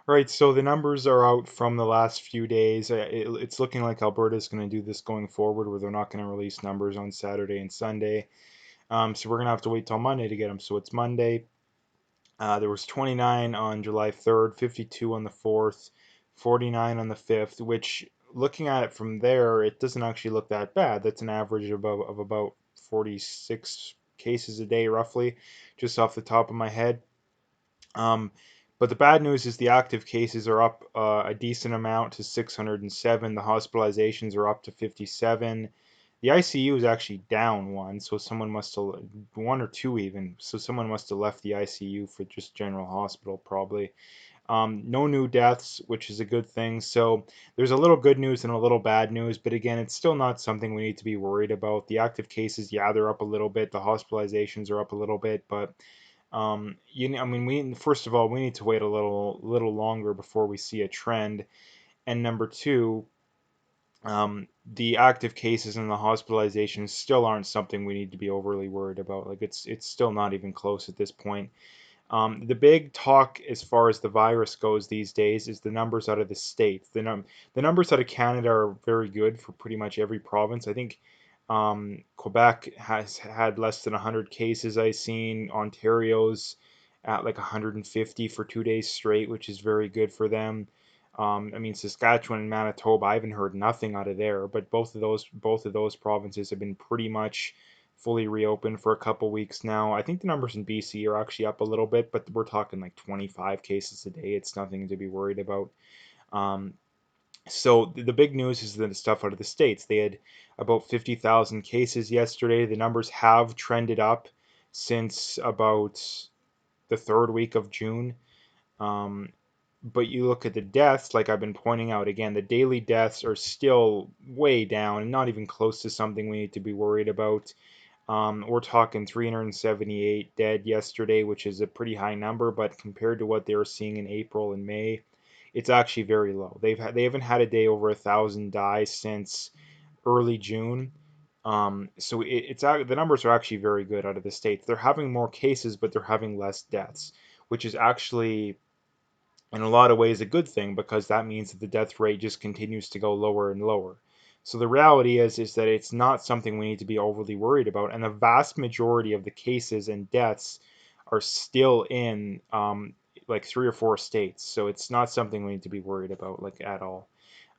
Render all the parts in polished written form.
Right, so the numbers are out from the last few days. It's looking like Alberta's going to do this going forward, where they're not going to release numbers on Saturday and Sunday. So we're going to have to wait till Monday to get them. So it's Monday. There was 29 on July 3rd, 52 on the 4th, 49 on the 5th, which looking at it from there, it doesn't actually look that bad. That's an average of about 46 cases a day, roughly, just off the top of my head. Um, but the bad news is the active cases are up a decent amount to 607. The hospitalizations are up to 57. The ICU is actually down one, so someone must have, one or two even, so someone must have left the ICU for just general hospital probably. No new deaths, which is a good thing. So there's a little good news and a little bad news, but again, it's still not something we need to be worried about. The active cases, yeah, they're up a little bit. The hospitalizations are up a little bit, but I mean, we first of all we need to wait a little longer before we see a trend, and number two, the active cases and the hospitalizations still aren't something we need to be overly worried about. Like it's still not even close at this point. The big talk as far as the virus goes these days is the numbers out of the states. The numbers out of Canada are very good for pretty much every province. I think Quebec has had less than 100 cases I've seen. Ontario's at like 150 for 2 days straight, which is very good for them. I mean, Saskatchewan and Manitoba, I haven't heard nothing out of there, but both of those provinces have been pretty much fully reopened for a couple weeks now. I think the numbers in BC are actually up a little bit, but we're talking like 25 cases a day. It's nothing to be worried about. Um, so the big news is the stuff out of the states. They had about 50,000 cases yesterday. The numbers have trended up since about the third week of June. Um, but you look at the deaths, like I've been pointing out again, the daily deaths are still way down and not even close to something we need to be worried about. We're talking 378 dead yesterday, which is a pretty high number, but compared to what they were seeing in April and May, it's actually very low. They haven't had a day over 1,000 die since early June. So the numbers are actually very good out of the states. They're having more cases, but they're having less deaths, which is actually in a lot of ways a good thing because that means that the death rate just continues to go lower and lower. So the reality is that it's not something we need to be overly worried about, and the vast majority of the cases and deaths are still in like 3 or 4 states. So it's not something we need to be worried about like at all.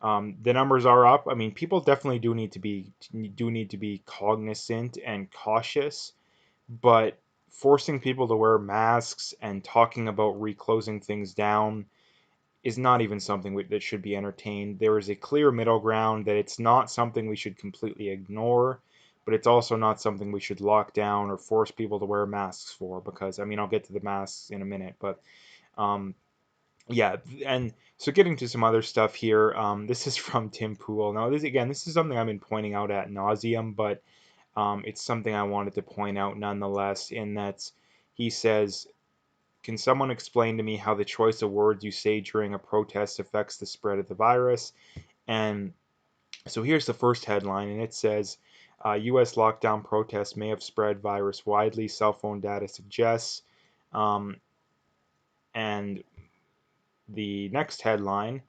The numbers are up. I mean, people definitely do need to be cognizant and cautious, but forcing people to wear masks and talking about reclosing things down is not even something that should be entertained. There is a clear middle ground that it's not something we should completely ignore, but it's also not something we should lock down or force people to wear masks for because I mean I'll get to the masks in a minute, but um, yeah, and so getting to some other stuff here. This is from Tim Pool. Now this is something I've been pointing out at nauseum, but it's something I wanted to point out nonetheless. In that he says, can someone explain to me how the choice of words you say during a protest affects the spread of the virus? And so here's the first headline, and it says U.S. lockdown protests may have spread virus widely, cell phone data suggests. Um, and the next headline,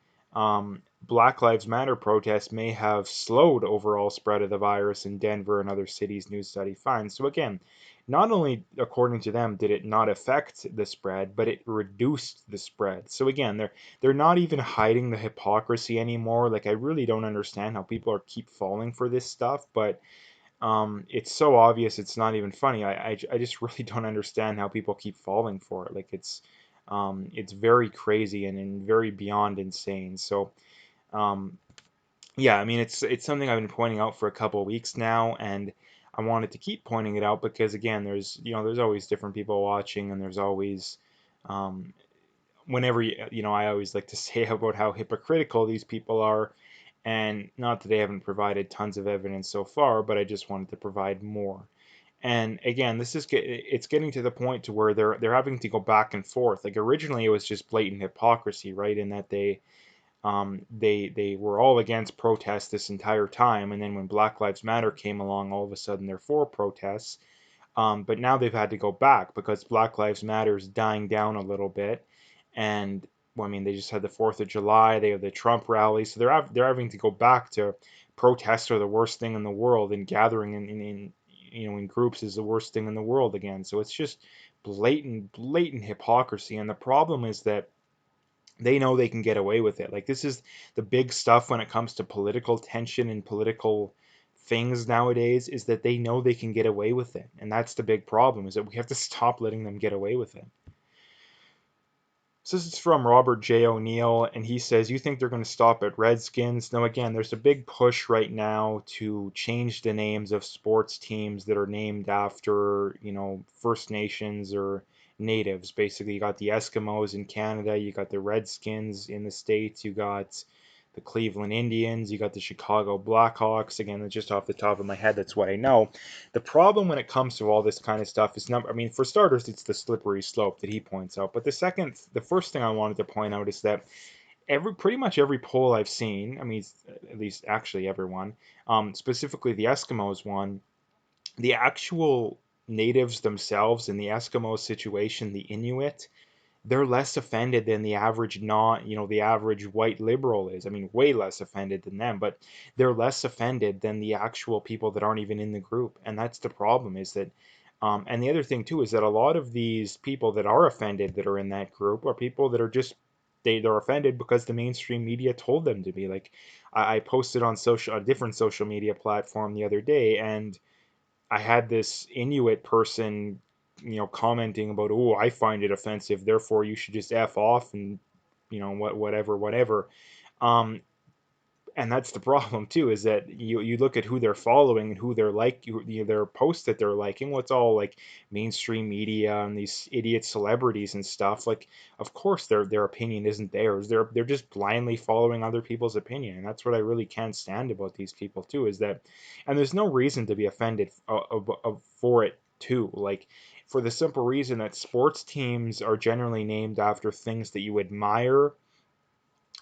Black Lives Matter protests may have slowed overall spread of the virus in Denver and other cities, new study finds. So again, not only according to them did it not affect the spread, but it reduced the spread. So again, they're not even hiding the hypocrisy anymore. Like I really don't understand how people are keep falling for this stuff, but it's so obvious it's not even funny. I just really don't understand how people keep falling for it. Like it's very crazy and very beyond insane. So um, yeah, I mean it's something I've been pointing out for a couple of weeks now, and I wanted to keep pointing it out because again, there's always different people watching, and there's always um, whenever I always like to say about how hypocritical these people are, and not that they haven't provided tons of evidence so far, but I just wanted to provide more. And again, it's getting to the point to where they're having to go back and forth. Like originally, it was just blatant hypocrisy, right? In that they were all against protests this entire time, and then when Black Lives Matter came along, all of a sudden they're for protests. But now they've had to go back because Black Lives Matter is dying down a little bit, and well, I mean, they just had the 4th of July. They have the Trump rally, so they're having to go back to protests are the worst thing in the world, and gathering in in groups is the worst thing in the world again. So it's just blatant hypocrisy. And the problem is that they know they can get away with it. Like, this is the big stuff when it comes to political tension and political things nowadays, is that they know they can get away with it. And that's the big problem, is that we have to stop letting them get away with it. So this is from Robert J. O'Neill, and he says, you think they're going to stop at Redskins? No, again, there's a big push right now to change the names of sports teams that are named after, First Nations or natives. Basically, you got the Eskimos in Canada, you got the Redskins in the States, you got the Cleveland Indians, you got the Chicago Blackhawks. Again, that's just off the top of my head, that's what I know. The problem when it comes to all this kind of stuff is number. I mean, for starters, it's the slippery slope that he points out. But the first thing I wanted to point out is that pretty much every poll I've seen, I mean, at least actually everyone, specifically the Eskimos one, the actual natives themselves in the Eskimo situation, the Inuit, they're less offended than the average not, the average white liberal is. I mean, way less offended than them, but they're less offended than the actual people that aren't even in the group. And that's the problem, is that, and the other thing too is that a lot of these people that are offended that are in that group are people that are just, they're offended because the mainstream media told them to be. Like, I posted on a different social media platform the other day, and I had this Inuit person, commenting about, oh, I find it offensive, therefore you should just F off and, whatever. Um, and that's the problem too, is that you look at who they're following and who they're like, their posts that they're liking, what's all like mainstream media and these idiot celebrities and stuff. Like, of course their opinion isn't theirs. They're just blindly following other people's opinion. And that's what I really can't stand about these people too, is that, and there's no reason to be offended for it too. Like, for the simple reason that sports teams are generally named after things that you admire,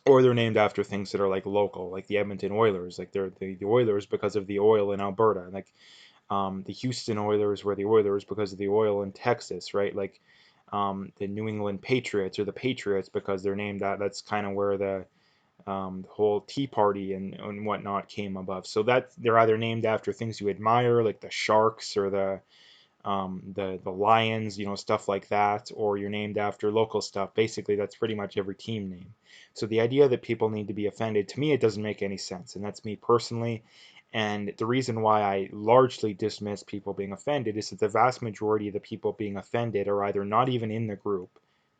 or they're named after things that are like local, like the Edmonton Oilers. Like, they're the Oilers because of the oil in Alberta. Like, the Houston Oilers were the Oilers because of the oil in Texas, right? Like, the New England Patriots or the Patriots because they're named that. That's kind of where the whole Tea Party and whatnot came above. So that they're either named after things you admire, like the Sharks or the Lions, stuff like that, or you're named after local stuff. Basically, that's pretty much every team name. So the idea that people need to be offended, to me, it doesn't make any sense, and that's me personally. And the reason why I largely dismiss people being offended is that the vast majority of the people being offended are either not even in the group.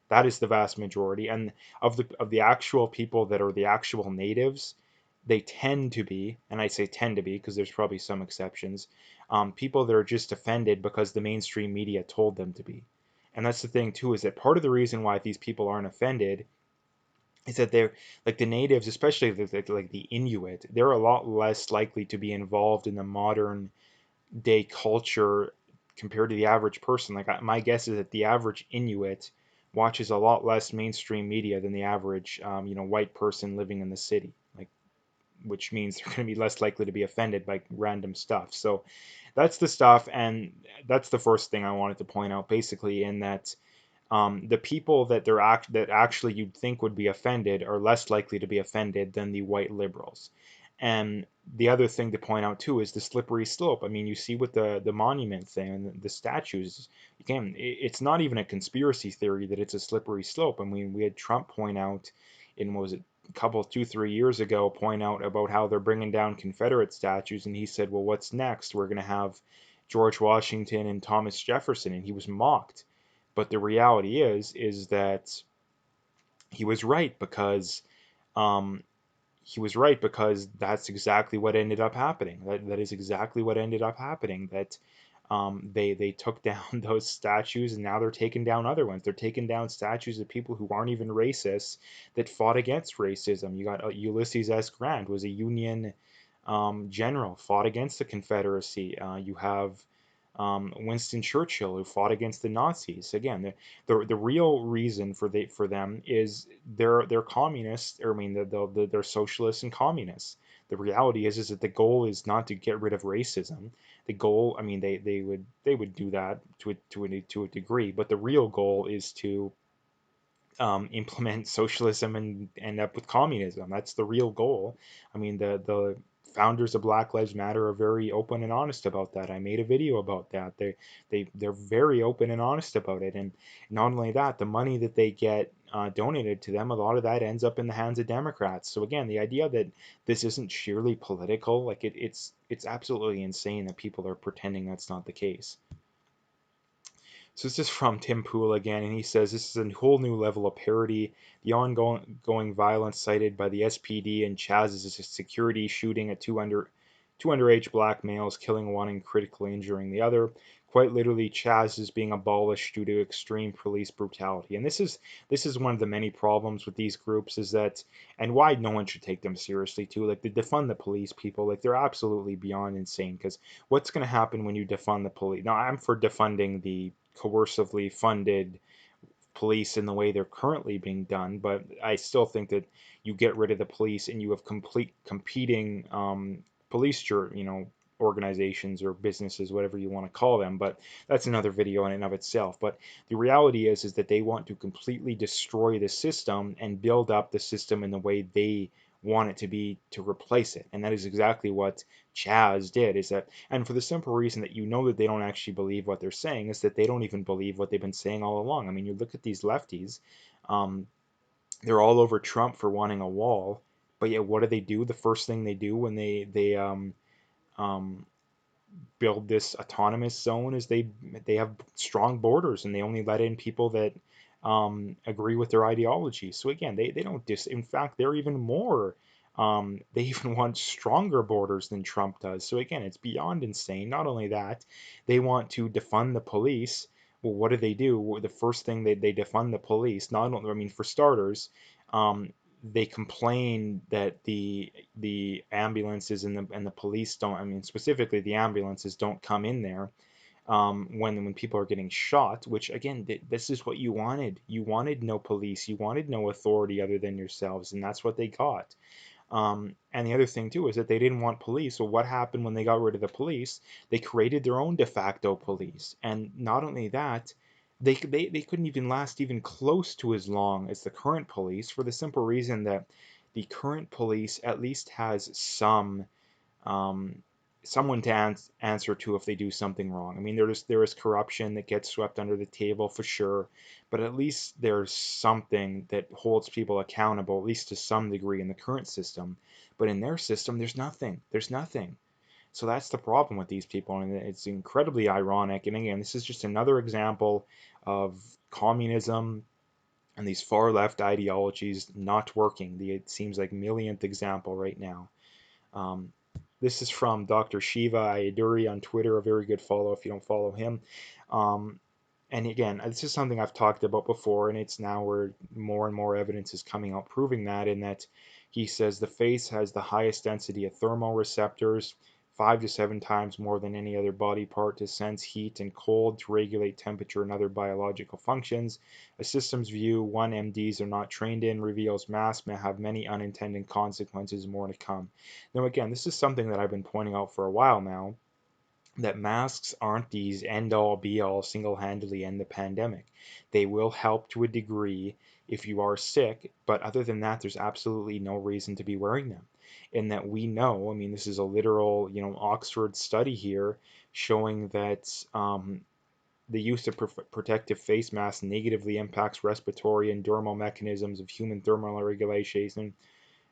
That is the vast majority, and of the actual people that are the actual natives, they tend to be, and I say tend to be because there's probably some exceptions, people that are just offended because the mainstream media told them to be. And that's the thing too, is that part of the reason why these people aren't offended is that they're like the natives, especially like the Inuit, they're a lot less likely to be involved in the modern day culture compared to the average person. Like, my guess is that the average Inuit watches a lot less mainstream media than the average, white person living in the city. Like, which means they're going to be less likely to be offended by random stuff. So that's the stuff, and that's the first thing I wanted to point out, basically, in that the people that actually you'd think would be offended are less likely to be offended than the white liberals. And the other thing to point out too is the slippery slope. I mean, you see with the monument thing and the statues, again, it's not even a conspiracy theory that it's a slippery slope. I mean, we had Trump point out in, what was it, a couple 2 3 years ago, point out about how they're bringing down Confederate statues, and he said, well, what's next? We're going to have George Washington and Thomas Jefferson, and he was mocked. But the reality is that he was right, because um, that's exactly what ended up happening. That is exactly what ended up happening. That they took down those statues, and now they're taking down other ones. They're taking down statues of people who aren't even racists, that fought against racism. You got Ulysses S. Grant was a Union general, fought against the Confederacy. You have Winston Churchill, who fought against the Nazis. Again, the real reason for them is they're communists. Or, I mean, they're socialists and communists. The reality is that the goal is not to get rid of racism. The goal, I mean, they would do that to a degree, but the real goal is to implement socialism and end up with communism. That's the real goal. I mean, the founders of Black Lives Matter are very open and honest about that. I made a video about that. They're very open and honest about it. And not only that, the money that they get donated to them, a lot of that ends up in the hands of Democrats. So again, the idea that this isn't sheerly political, like it's absolutely insane that people are pretending that's not the case. So this is from Tim Pool again, and he says this is a whole new level of parody. The ongoing violence cited by the SPD and Chaz is a security shooting at two underage black males, killing one and critically injuring the other. Quite literally, Chaz is being abolished due to extreme police brutality. And this is one of the many problems with these groups is that, and why no one should take them seriously too. Like the defund the police people, like they're absolutely beyond insane. Because what's going to happen when you defund the police? Now, I'm for defunding the coercively funded police in the way they're currently being done, but I still think that you get rid of the police and you have complete competing police, organizations or businesses, whatever you want to call them. But that's another video in and of itself. But the reality is that they want to completely destroy the system and build up the system in the way they want it to be to replace it. And that is exactly what Chaz did. Is that, and for the simple reason that you know that they don't actually believe what they're saying, is that they don't even believe what they've been saying all along. I mean, you look at these lefties, um, they're all over Trump for wanting a wall, but yet what do? The first thing they do when they um, build this autonomous zone is they have strong borders and they only let in people that agree with their ideology. So again, they don't in fact they're even more they even want stronger borders than Trump does. So again, it's beyond insane. Not only that, they want to defund the police. Well, what do? Well, the first thing they defund the police. Not only, I mean, for starters, um, they complain that the ambulances and the police don't. I mean, specifically the ambulances don't come in there when people are getting shot. Which again, this is what you wanted. You wanted no police. You wanted no authority other than yourselves, and that's what they got. And the other thing too is that they didn't want police. So what happened when they got rid of the police? They created their own de facto police, and not only that, they couldn't even last even close to as long as the current police for the simple reason that the current police at least has um, someone to answer to if they do something wrong. I mean, there is corruption that gets swept under the table for sure, but at least there's something that holds people accountable, at least to some degree in the current system. But in their system, there's nothing. There's nothing. So that's the problem with these people, and it's incredibly ironic. And again, this is just another example of communism and these far left ideologies not working. It seems like millionth example right now. Um, this is from Dr. Shiva Ayaduri on Twitter, a very good follow if you don't follow him. Um, and again, this is something I've talked about before, and it's now where more and more evidence is coming out proving that. In that he says the face has the highest density of thermoreceptors, 5 to 7 times more than any other body part to sense heat and cold, to regulate temperature and other biological functions. A systems view one MDs are not trained in reveals masks may have many unintended consequences, more to come. Now, again, this is something that I've been pointing out for a while now, that masks aren't these end all be all single handedly end the pandemic. They will help to a degree if you are sick, but other than that, there's absolutely no reason to be wearing them. In that we know, I mean, this is a literal, Oxford study here showing that the use of protective face masks negatively impacts respiratory and dermal mechanisms of human thermal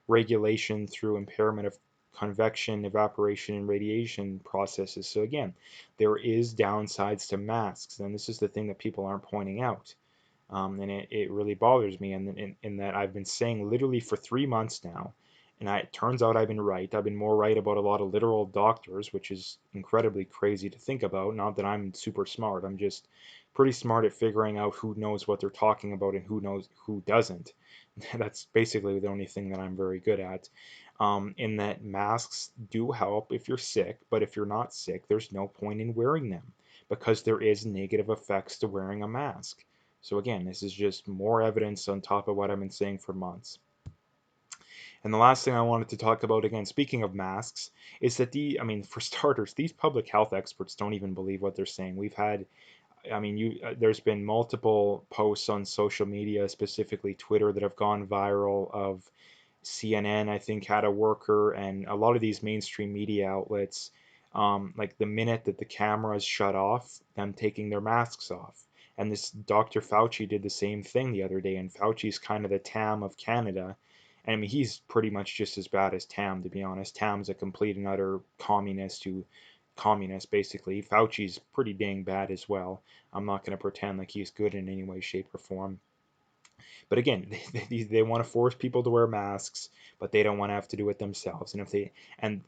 regulation through impairment of convection, evaporation, and radiation processes. So again, there is downsides to masks, and this is the thing that people aren't pointing out. And it really bothers me in that I've been saying literally for 3 months now, and it turns out I've been right. I've been more right about a lot of literal doctors, which is incredibly crazy to think about. Not that I'm super smart, I'm just pretty smart at figuring out who knows what they're talking about and who knows who doesn't. That's basically the only thing that I'm very good at. In that masks do help if you're sick, but if you're not sick, there's no point in wearing them because there is negative effects to wearing a mask. So again, this is just more evidence on top of what I've been saying for months. And the last thing I wanted to talk about, again, speaking of masks, is that I mean, for starters, these public health experts don't even believe what they're saying. We've had I mean, there's been multiple posts on social media, specifically Twitter, that have gone viral of CNN, I think, had a worker, and a lot of these mainstream media outlets, like the minute that the cameras shut off, them taking their masks off. And this Dr. Fauci did the same thing the other day, and Fauci's kind of the Tam of Canada. And I mean, he's pretty much just as bad as Tam, to be honest. Tam's a complete and utter communist, basically. Fauci's pretty dang bad as well. I'm not going to pretend like he's good in any way, shape, or form. But again, they want to force people to wear masks, but they don't want to have to do it themselves. And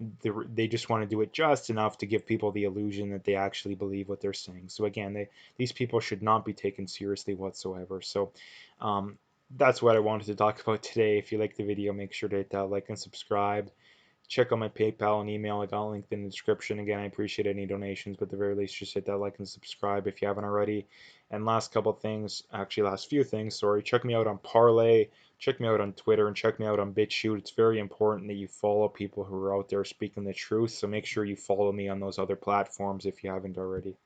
they just want to do it just enough to give people the illusion that they actually believe what they're saying. So again, these people should not be taken seriously whatsoever. So um, that's what I wanted to talk about today. If you like the video, make sure to hit that like and subscribe. Check out my PayPal and email. I got linked in the description. Again, I appreciate any donations, but at the very least, just hit that like and subscribe if you haven't already. And last couple things, actually last few things, sorry, check me out on Parlay, check me out on Twitter, and check me out on BitChute. It's very important that you follow people who are out there speaking the truth, so make sure you follow me on those other platforms if you haven't already.